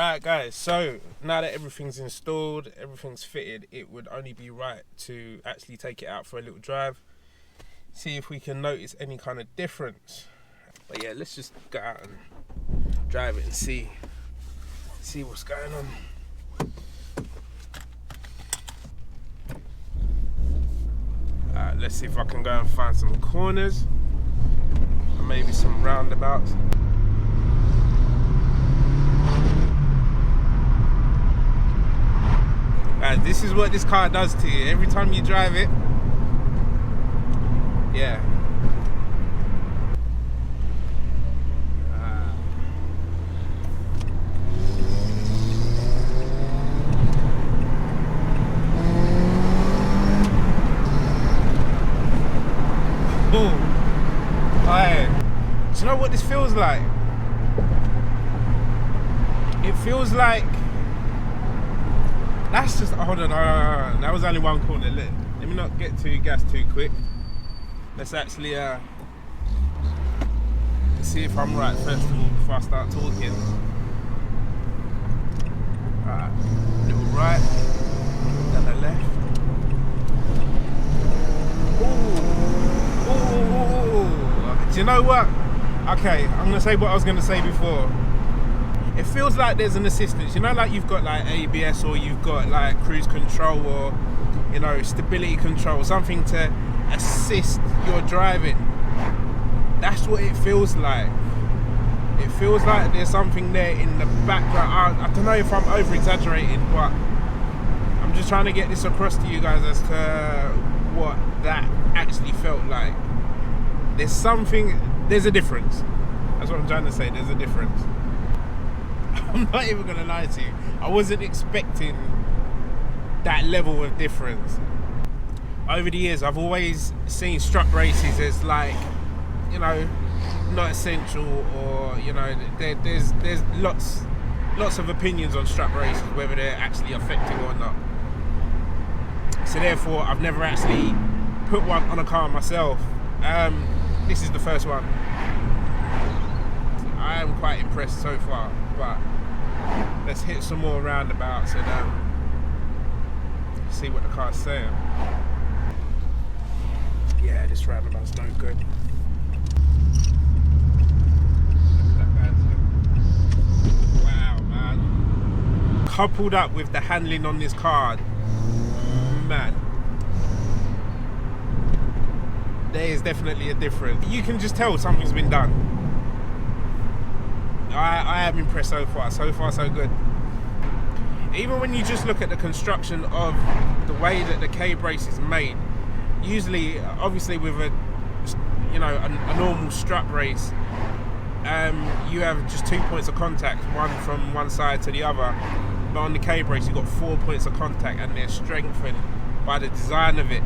Right guys, so now that everything's installed, everything's fitted, it would only be right to actually take it out for a little drive, see if we can notice any kind of difference. But yeah, let's just go out and drive it and see what's going on. Let's see if I can go and find some corners and maybe some roundabouts. This is what this car does to you every time you drive it. Yeah. Do you know what this feels like? It feels like, that's just, hold on, that was only one corner. Let me not get too gassed too quick. Let's actually see if I'm right first of all before I start talking. Alright, little right, then a left. Ooh. Do you know what? Okay, I'm gonna say what I was gonna say before. It feels like there's an assistance, you know, like you've got like ABS or you've got like cruise control or, you know, stability control, something to assist your driving. That's what it feels like. It feels like there's something there in the background. I don't know if I'm over exaggerating, but I'm just trying to get this across to you guys as to what that actually felt like. There's a difference. That's what I'm trying to say, there's a difference. I'm not even gonna lie to you. I wasn't expecting that level of difference. Over the years, I've always seen strut races as like, you know, not essential, or you know, there's lots of opinions on strut races, whether they're actually effective or not. So therefore, I've never actually put one on a car myself. This is the first one. I am quite impressed so far, but let's hit some more roundabouts and see what the car's saying. Yeah, this roundabout's no good. Wow, man. Coupled up with the handling on this car, man, there is definitely a difference. You can just tell something's been done. I am impressed so far. So far, so good. Even when you just look at the construction of the way that the K-brace is made, usually, obviously with a normal strut race, you have just 2 points of contact, one from one side to the other. But on the K-brace, you've got 4 points of contact, and they're strengthened by the design of it.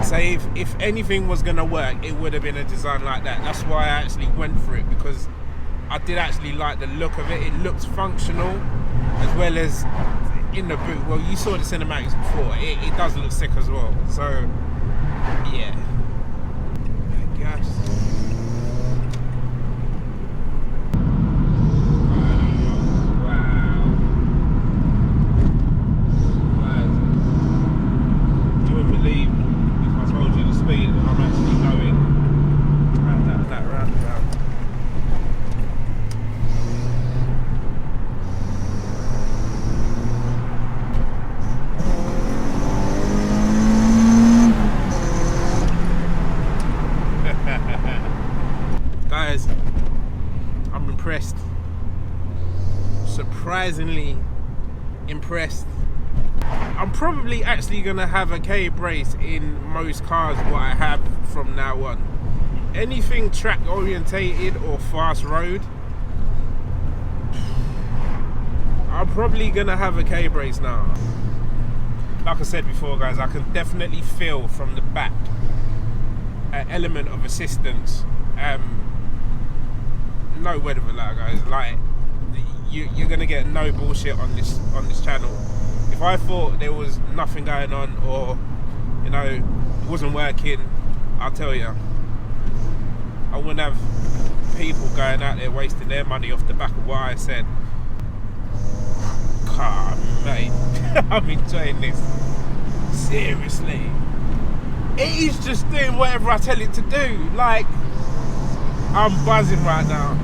So if anything was going to work, it would have been a design like that. That's why I actually went for it, because I did actually like the look of it. It looked functional, as well as in the boot. Well, you saw the cinematics before. It does look sick as well. So, yeah. I guess. Guys, I'm impressed. Surprisingly impressed. I'm probably actually gonna have a K-brace in most cars what I have from now on. Anything track orientated or fast road, I'm probably gonna have a K-brace now. Like I said before, guys, I can definitely feel from the back an element of assistance. No word of a lie, guys. Like, you're gonna get no bullshit on this channel. If I thought there was nothing going on, or you know, it wasn't working, I'll tell you, I wouldn't have people going out there wasting their money off the back of what I said. car, mate. I'm enjoying this. Seriously. It is just doing whatever I tell it to do. Like, I'm buzzing right now.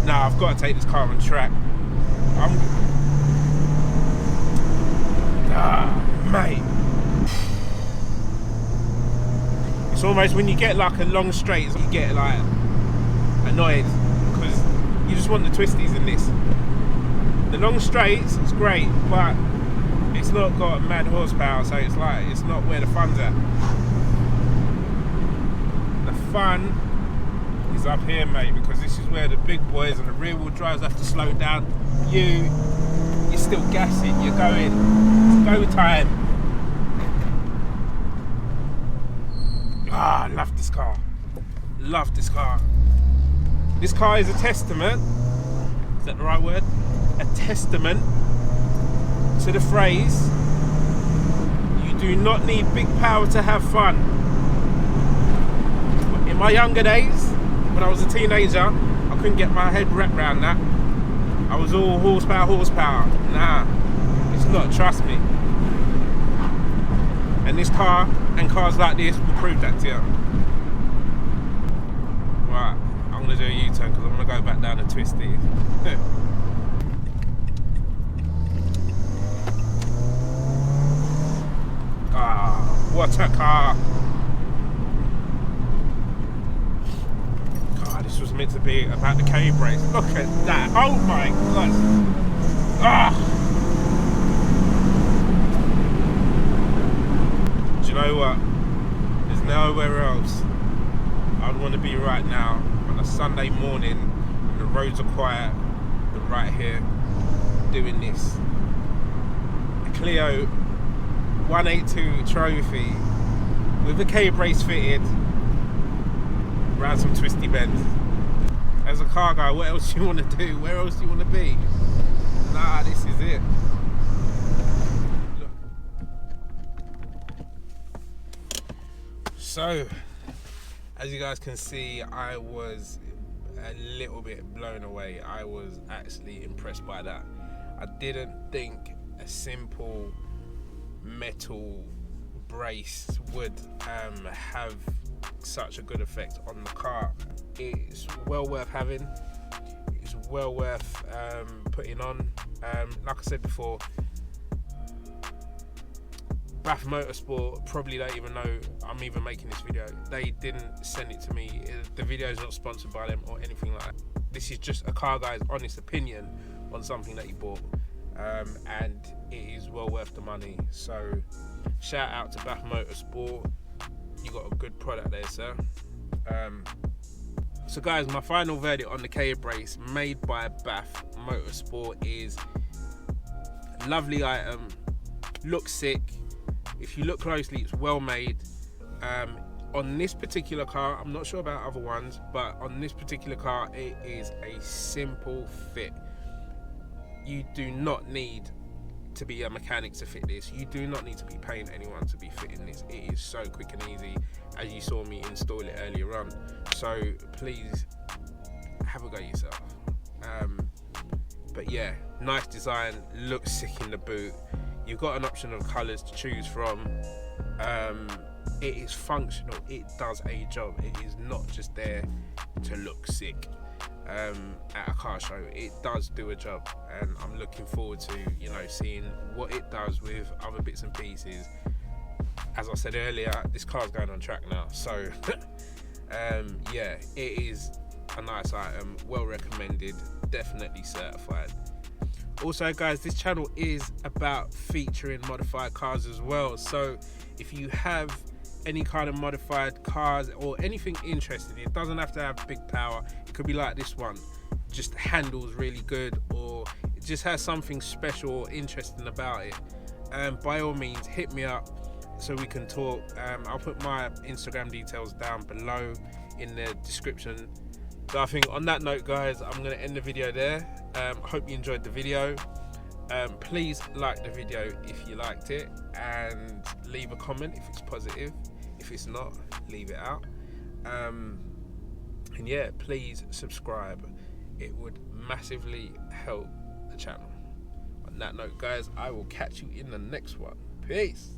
Now I've got to take this car on track. Mate. It's almost when you get like a long straight, you get like annoyed because you just want the twisties in this. The long straights, it's great, but it's not got mad horsepower, so it's like, it's not where the fun's at. The fun is up here, mate, because this is where the big boys and the rear wheel drives have to slow down. You're still gassing, you're going, it's go time. I love this car. Love this car. This car is a testament, is that the right word? A testament to the phrase, you do not need big power to have fun. In my younger days, when I was a teenager, I couldn't get my head wrapped around that. I was all horsepower. Nah, it's not, trust me. And this car and cars like this will prove that to you. Right, I'm gonna do a U-turn because I'm gonna go back down the twisty. What a car! God, this was meant to be about the K-brakes. Look at that! Oh my God! Do you know what? There's nowhere else I'd want to be right now on a Sunday morning when the roads are quiet than right here doing this. A Clio 182 trophy with a K-brace fitted around some twisty bends. As a car guy, what else do you want to do? Where else do you want to be? Nah, this is it. Look. So, as you guys can see, I was a little bit blown away. I was actually impressed by that. I didn't think a simple metal brace would have such a good effect on the car. It's well worth having. It's well worth putting on. Like I said before, Baf Motorsport probably don't even know I'm even making this video. They didn't send it to me. The video is not sponsored by them or anything like that. This is just a car guy's honest opinion on something that he bought. And it is well worth the money. So shout out to Baf Motorsport. You got a good product there, sir. So guys, my final verdict on the K-brace made by Baf Motorsport is lovely item, looks sick. If you look closely, it's well made. On this particular car, I'm not sure about other ones, but on this particular car, it is a simple fit. You do not need to be a mechanic to fit this. You do not need to be paying anyone to be fitting this. It is so quick and easy, as you saw me install it earlier on. So please have a go yourself. But yeah, nice design, looks sick in the boot. You've got an option of colours to choose from. It is functional, it does a job. It is not just there to look sick. At a car show, it does do a job, and I'm looking forward to, you know, seeing what it does with other bits and pieces. As I said earlier, this car's going on track now, so yeah, it is a nice item, well recommended, definitely certified. Also guys, this channel is about featuring modified cars as well, so if you have any kind of modified cars or anything interesting, it doesn't have to have big power. It could be like this one, just handles really good, or it just has something special or interesting about it. By all means, hit me up so we can talk. I'll put my Instagram details down below in the description. So I think on that note guys, I'm going to end the video there. I hope you enjoyed the video. Please like the video if you liked it, and leave a comment if it's positive. If it's not, leave it out. And yeah, please subscribe it would massively help the channel. On that note, guys, I will catch you in the next one. Peace.